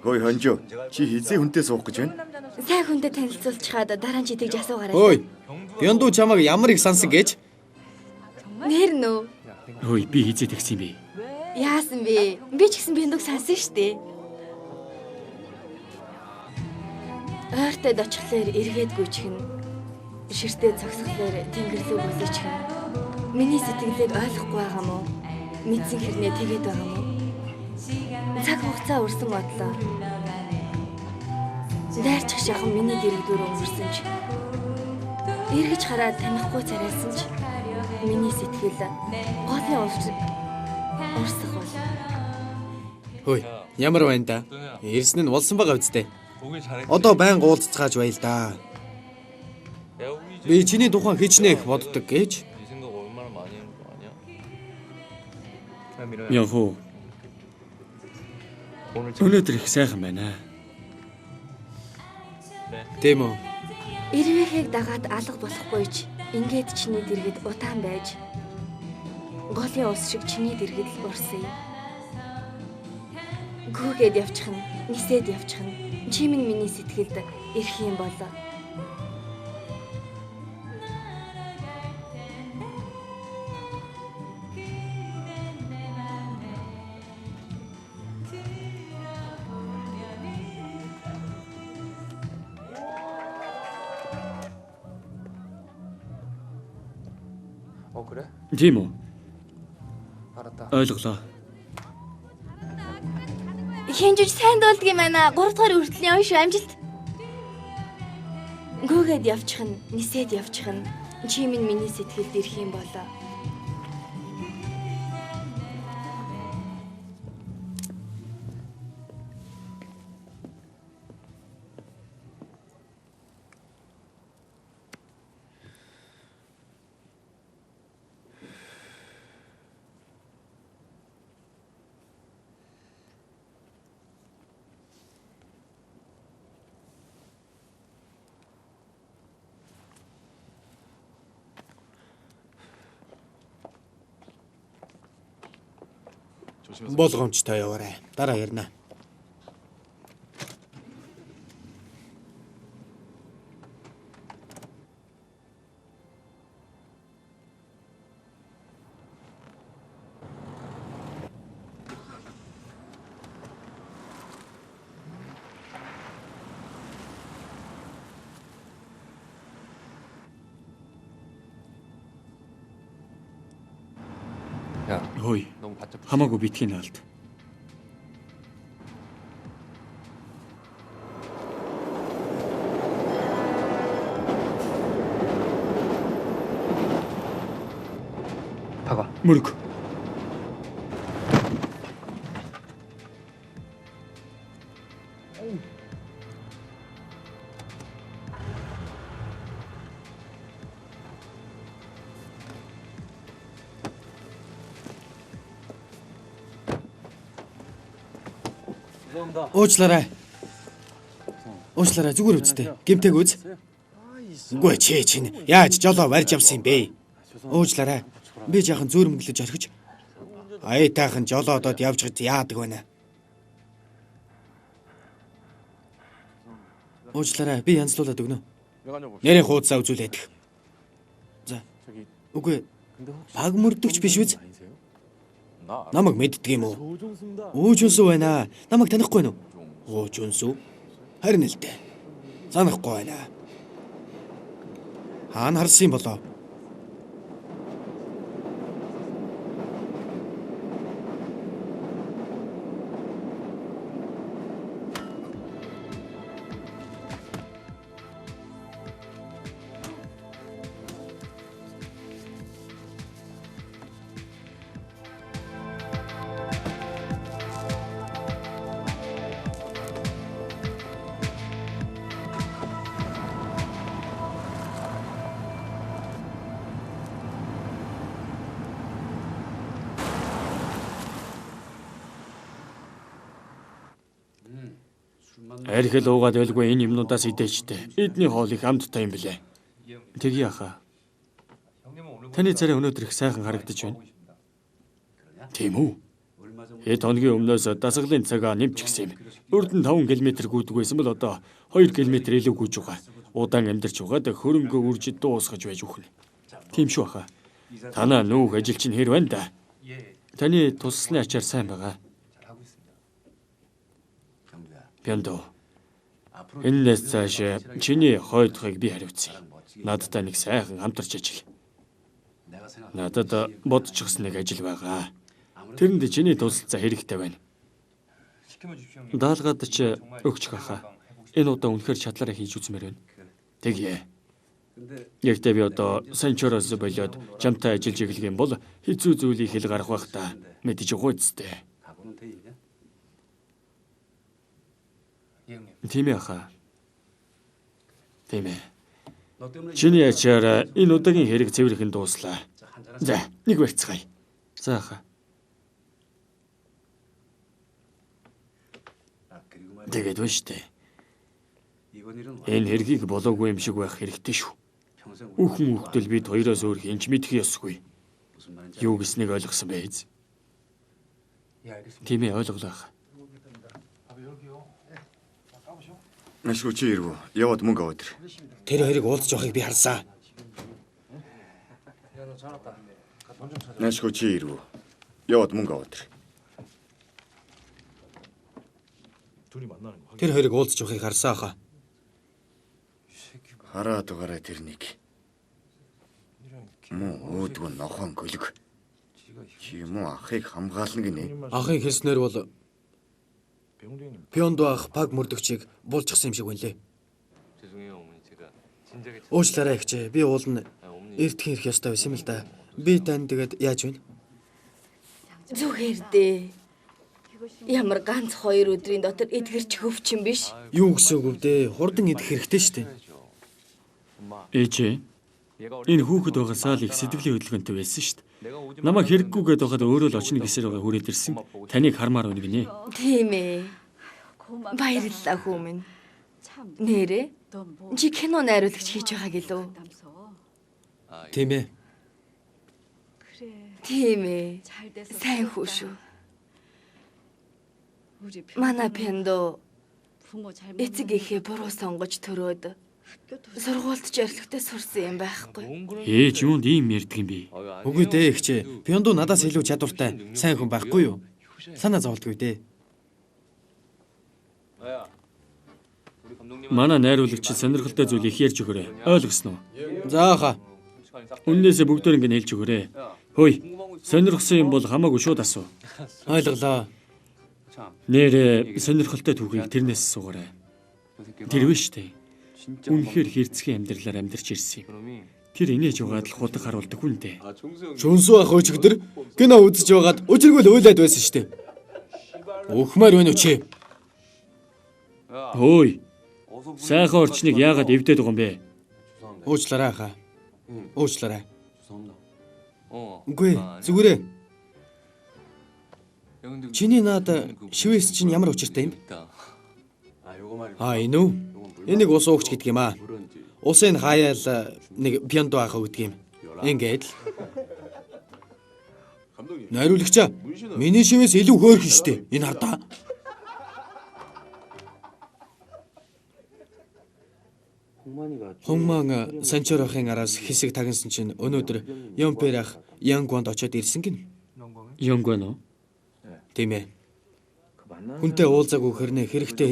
Ой хонжоо. Чи хизээ хүнтэй суух гэж байна? Сайн хүнтэй танилцуулчихад дараа нь чи тэгж асуугаарай. Ой. Бянду чамайг ямар их сансан гэж? Нэр нөө. Ой би хизээ тэгсэн юм бэ? Яасан бэ? Би ч гэсэн бинදුг сансан штэ. Ойртойд очихлаар эргээдгүй чихнэ. Ширтээ цогсохлоор тэнгэрлэг үзэчихнэ. Миний сэтгэлийг ойлгохгүй байгаа мó? Мэдсэн хэрнээ тэгээд байгаа мó? Цаг хугацаа урсан бодлоо. Дайрчих шахан миний дэрэгдүүр өнгөрсөн ч эргэж хараад танихгүй царайлсан ч миний сэтгэл голын урсах бол. Хөөе, ямар байна да? Ирсэн нь болсон байгаа үстэй. Одоо байн уулзцааж байл да. Би чиний тухайн хичнээн их боддог гэж. Яхуу. Өнөөдөр их сайхан байна. Тийм үү? Ирвэхийг дагаад алга болохгүй ч ингээд чиний дэргэд утаан байж голын ус шиг чиний дэргэд л урсъя. Гүүгээд явчих нь, нисээд явчих нь чимэн миний сэтгэлд ирэх юм болоо. Тийм үү? Ойлголоо. Хинжиж сайн дуулдаг юм байна. 3 дахь хүртэл явна шүү амжилт. Гүүгээд явчих нь, нисээд явчих нь чимэн миний сэтгэлд ирэх юм болоо. Болгоомжтой яваарай. Дараа ярина. Хөөе. Хамаагүй битгий наалт. 박아. Мөрөг. Уучлаарай. Уучлаарай зүгээр үсттэй. Гэмтэйг үз. Үгүй чи чинь яаж жолоо барьж явсан юм бэ? Уучлаарай. Би жаахан зөөрмөглөж орхиж. Аятайхан жолоо одоод явж гад яадаг байна. Уучлаарай. Би янзлуулаад өгнө. Нэрийн хуудасаа үзүүлээд. За. Үгүй. Баг мөрдөгч биш үз. Намайг мэддэг юм уу? Уужунсуу байна. Намайг танихгүй байна уу? Уужунсуу? Харин л дээ. Санахгүй байна. Хаана харсан юм болоо? Архил уугаад байлгүй энэ юмнуудаас идээчтэй. Эдний хоол их амттай юм блэ. Тэгье яхаа. Таны царай өнөөдөр их сайхан харагдаж байна. Тийм үү? Хэд хоногийн өмнөөс дасгалын цагаа нэмчихсэн юм. Урд нь 5 км гүйдэг байсан бол одоо 2 км илүү гүйж байгаа. Удаан амьдарч байгаад хөрөнгө үржид дуусгаж байж үхнэ. Тийм шүү хаа. Танаа нүүх ажил чинь хэр байна да? Таны тусласны ачаар сайн байгаа. Пяндо. Энэс цааш чиний хойдохыг би хариуцъя. Надтай нэг сайхан хамтарч ажил. Надад бодчихсон нэг ажил байгаа. Тэрэнд чиний туслалцаа хэрэгтэй байна. Даалгаад ч өгч хахаа. Энэ удаа үнэхээр чадлаараа хийж үзмээр байна. Тэгье. Ягтай би одоо санчороос болоод чамтай ажиллаж эхлэх юм бол хэцүү зүйлийг хэл гарах байх та. Мэдэж байгаа үстэй. Тийм ээ хаа. Тийм ээ. Чиний ачаар энэ удаагийн хэрэг цэвэрхэн дууслаа. За, нэг барьцгаая. За хаа. Тэгээд байна штэ. Энэ хэргийг болоогүй юм шиг байх хэрэгтэй шүү. Үхэн үхтэл бид хоёроос өөр хинч мэдэх ёсгүй. Юу гэснийг ойлгосон байз. Тийм ээ, ойлголоо. Ашгүй чи ирвүү. Яваад мөнгө аваад ир. Тэр хоёрыг уулзж явахыг би харсан. Ашгүй чи ирвүү. Яваад мөнгө аваад ир. Тэр хоёрыг уулзж явахыг харсан хаа. Хараад угаараа тэрнийг. Муу өөдгөө нохон гөлөг. Чи юм уу ахыг хамгаална гинэ. Ахыг хэлснээр бол Пёндо ах паг мөрдөгчийг булчихсан юм шиг байна лээ. Уучлаарай ихчээ. Би уулна эртхэн ирэх ёстой байсан юм л да. Би тань тэгээд яаж вэ? Зүгээр дээ. Ямар ганц 2 өдрийн дотор эдгэрч хөвчин биш. Юу гэсэн үг вэ? Хурдан идэх хэрэгтэй шүү дээ. Ээжээ. Энэ хүүхэд байгаасаа л их сэтгэлийн хөдөлгөөнтэй байсан шүү дээ. Намайг хэрэггүйгээд байхад өөрөө л очно гэсээр байгаа хүрээд ирсэн. Таныг хармаар байна гинэ. Тийм ээ. Баярлалаа хүмүн. Нэрээ? Чи кино найруулагч хийж байгаа гэлөө? Тийм ээ. Тийм ээ. Сайн хүү шүү. Манай Пэндо эцэг ихээ буруу сонгож төрөөд сургуульд ч орхилогтой сурсан юм байхгүй. Ээж юунд ийм ярьдаг юм бэ? Үгүй дээ ихчээ. Пёндо надаас илүү чадвартай сайн хүн байхгүй юу? Санаа зовлтгүй дээ. Манай найруулагч сонирхолтой зүйл их ярьж өгөөрэй. Ойлгосноо? За хаа. Үннээсээ бүгдээр ингэ хэлж өгөөрэй. Хөөе. Сонирхсан юм бол хамаагүй шууд асуу. Ойлголоо. Нэрээ сонирхолтой түүхийг тэрнээс суугаарай. Тэр биш үү? Үнэхээр хэрцгий амьдралаар амьдарч ирсэн юм. Тэр инээж угаад л худаг харуулдаг хүн дээ. Шүнсүү ах өчигдөр кино үзэж байгаад өчиргөл уйлаад байсан штэ. Өөхмөр байна үчи. Хөөе. Сайхан орчныг яагаад эвдээд байгаа юм бэ? Уучлаарай хаа. Уучлаарай. Үгүй зүгээрээ. Чиний наад шивээс чинь ямар учиртай юм? Энэ үү? Энийг ус уугч гэдэг юм аа. Усыг хаяал нэг пьяндо ахаа гэдэг юм. Ингээд л. Найруулагчаа. Миний шивээс илүү хөөрхөн штэ. Энэ хардаа. Хумман санчорохын араас хэсэг тагнасан чинь өнөөдөр Ямпер ах Янгонд очиод ирсэн гин. Янгон уу? Тийм ээ. Хүнтэй уулзаагүй хэрнээ хэрэгтэй